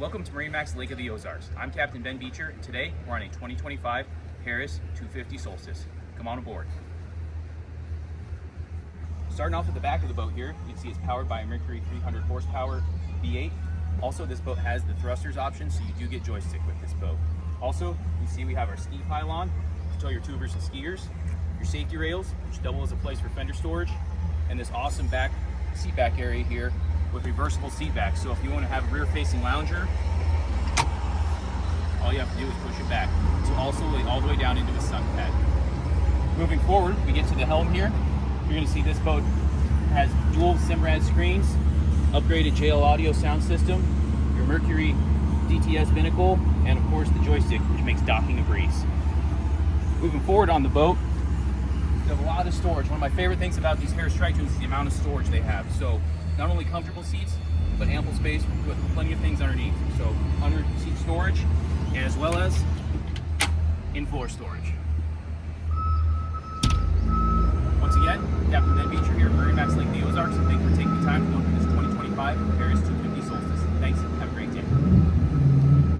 Welcome to MarineMax Lake of the Ozarks. I'm Captain Ben Beecher, and today we're on a 2025 Harris 250 Solstice. Come on aboard. Starting off at the back of the boat here, you can see it's powered by a Mercury 300 horsepower V8. Also, this boat has the thrusters option, so you do get joystick with this boat. Also, you see we have our ski pylon to tow your tubers and skiers, your safety rails, which double as a place for fender storage, and this awesome back seat back area here with reversible seat backs. So if you want to have a rear-facing lounger, all you have to do is push it back to also lay all the way down into the sun pad. Moving forward, we get to the helm here. You're going to see this boat has dual Simrad screens, upgraded JL audio sound system, your Mercury DTS binnacle, and of course the joystick, which makes docking a breeze. Moving forward on the boat, we have a lot of storage. One of my favorite things about these Harris Strike-Twins is the amount of storage they have. So not only comfortable seats, but ample space with plenty of things underneath. So under seat storage, as well as in-floor storage.